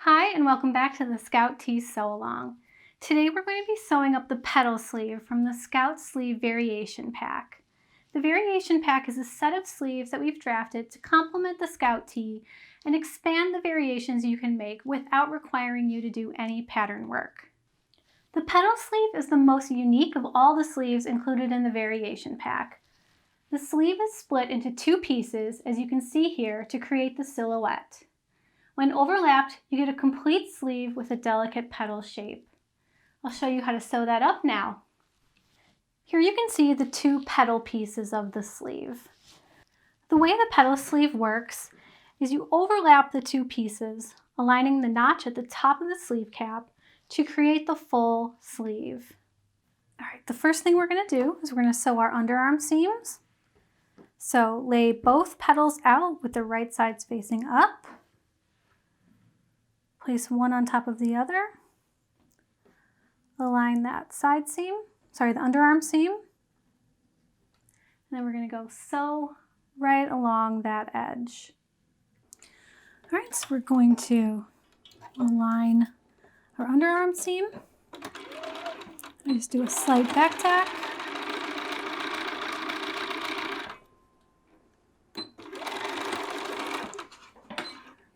Hi, and welcome back to the Scout Tee Sew Along. Today we're going to be sewing up the petal sleeve from the Scout Sleeve Variation Pack. The Variation Pack is a set of sleeves that we've drafted to complement the Scout Tee and expand the variations you can make without requiring you to do any pattern work. The petal sleeve is the most unique of all the sleeves included in the Variation Pack. The sleeve is split into two pieces, as you can see here, to create the silhouette. When overlapped, you get a complete sleeve with a delicate petal shape. I'll show you how to sew that up now. Here you can see the two petal pieces of the sleeve. The way the petal sleeve works is you overlap the two pieces, aligning the notch at the top of the sleeve cap to create the full sleeve. All right, the first thing we're going to do is we're going to sew our underarm seams. So lay both petals out with the right sides facing up. Place one on top of the other. Align that side seam, the underarm seam. And then we're going to go sew right along that edge. All right, so we're going to align our underarm seam. I just do a slight back tack.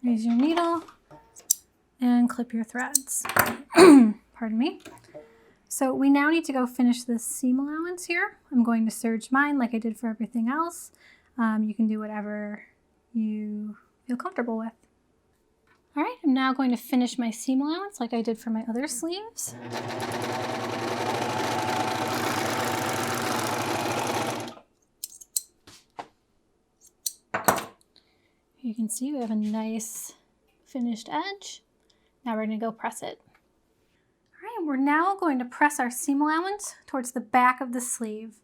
Raise your needle and clip your threads. Pardon me. So we now need to go finish this seam allowance here. I'm going to serge mine like I did for everything else. You can do whatever you feel comfortable with. All right, I'm now going to finish my seam allowance like I did for my other sleeves. You can see we have a nice finished edge. Now we're going to go press it. All right, we're now going to press our seam allowance towards the back of the sleeve.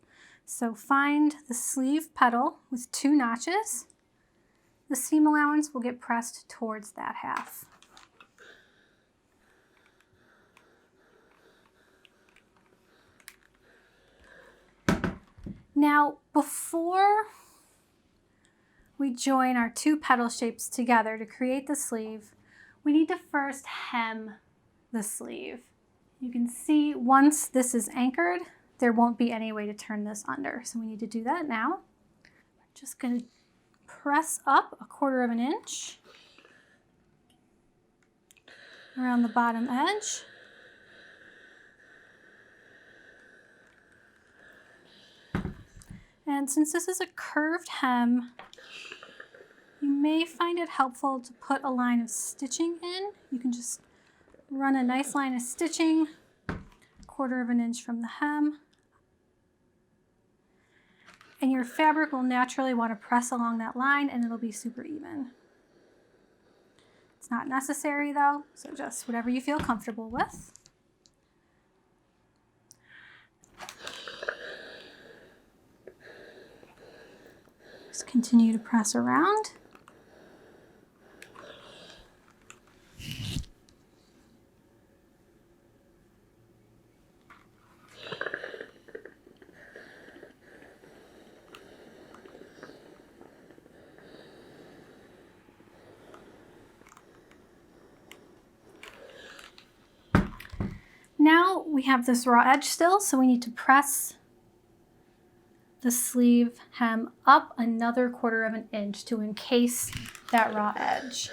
So find the sleeve petal with two notches. The seam allowance will get pressed towards that half. Now, before we join our two petal shapes together to create the sleeve, we need to first hem the sleeve. You can see once this is anchored, there won't be any way to turn this under. So we need to do that now. I'm just going to press up 1/4 inch around the bottom edge. And since this is a curved hem, you may find it helpful to put a line of stitching in. You can just run a nice line of stitching 1/4 inch from the hem. And your fabric will naturally want to press along that line and it'll be super even. It's not necessary though, so just whatever you feel comfortable with. Just continue to press around. Now we have this raw edge still, so we need to press the sleeve hem up another 1/4 inch to encase that raw edge.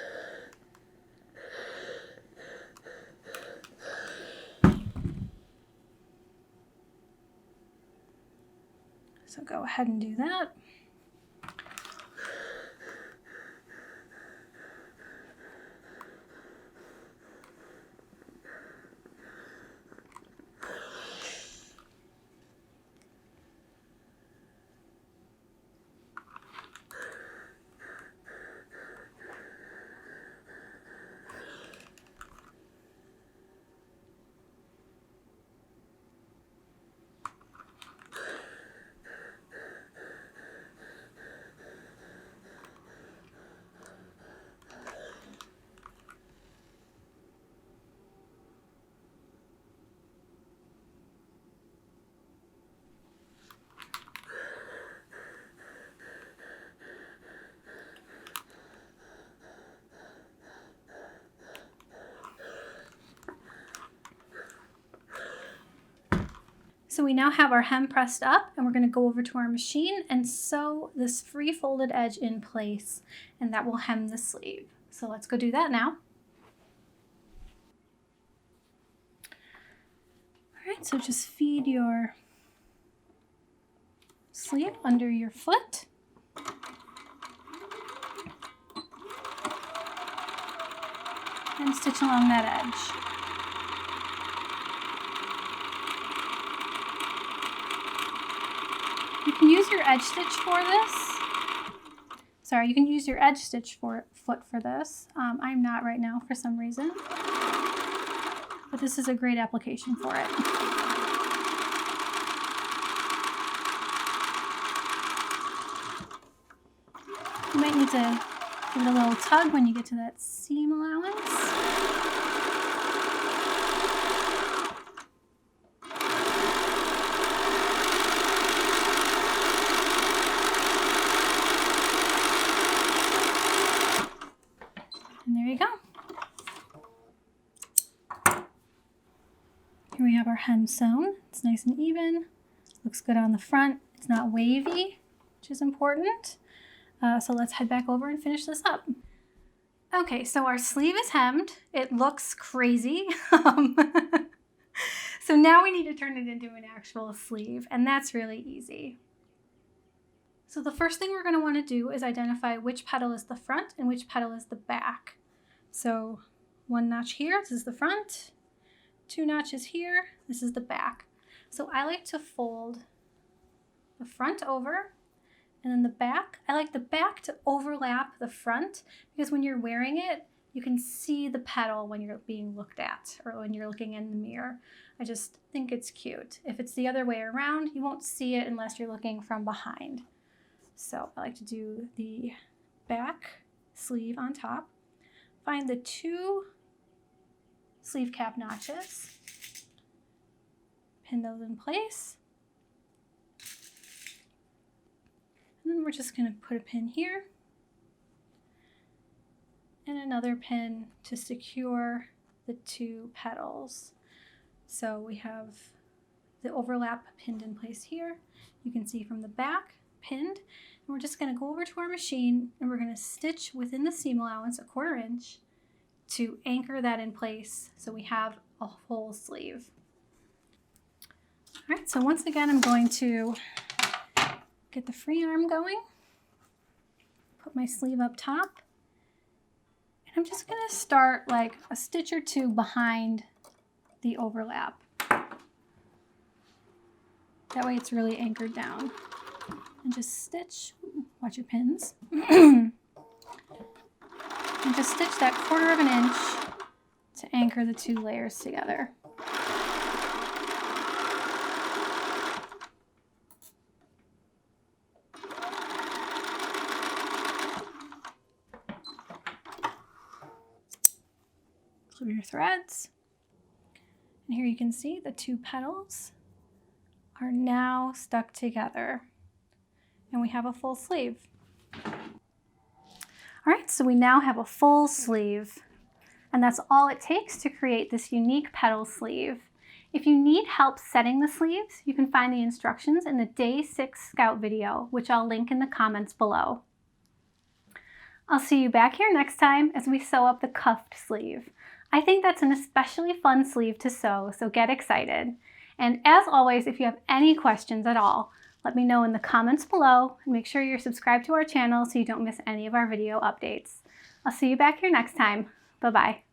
So go ahead and do that. So we now have our hem pressed up, and we're going to go over to our machine and sew this free folded edge in place, and that will hem the sleeve. So let's go do that now. All right, so just feed your sleeve under your foot. And stitch along that edge. You can use your edge stitch for this. Sorry, you can use your edge stitch foot for this. I'm not right now for some reason, but this is a great application for it. You might need to give it a little tug when you get to that seam allowance. And there you go. Here we have our hem sewn. It's nice and even. Looks good on the front. It's not wavy, which is important. So let's head back over and finish this up. Okay, so our sleeve is hemmed. It looks crazy. So now we need to turn it into an actual sleeve, and that's really easy. So the first thing we're going to want to do is identify which petal is the front and which petal is the back. So one notch here, this is the front. 2 notches here, this is the back. So I like to fold the front over, and then the back. I like the back to overlap the front, because when you're wearing it, you can see the petal when you're being looked at or when you're looking in the mirror. I just think it's cute. If it's the other way around, you won't see it unless you're looking from behind. So I like to do the back sleeve on top. Find the 2 sleeve cap notches. Pin those in place. And then we're just going to put a pin here and another pin to secure the 2 petals. So we have the overlap pinned in place here. You can see from the back pinned. And we're just going to go over to our machine, and we're going to stitch within the seam allowance 1/4 inch to anchor that in place so we have a full sleeve. All right, so once again, I'm going to get the free arm going, put my sleeve up top, and I'm just going to start like a stitch or 2 behind the overlap. That way it's really anchored down. And just stitch, watch your pins, and just stitch that 1/4 inch to anchor the 2 layers together. Clip your threads, and here you can see the 2 petals are now stuck together, and we have a full sleeve. All right, so we now have a full sleeve, and that's all it takes to create this unique petal sleeve. If you need help setting the sleeves, you can find the instructions in the Day 6 Scout video, which I'll link in the comments below. I'll see you back here next time as we sew up the cuffed sleeve. I think that's an especially fun sleeve to sew, so get excited. And as always, if you have any questions at all, let me know in the comments below, and make sure you're subscribed to our channel so you don't miss any of our video updates. I'll see you back here next time. Bye-bye.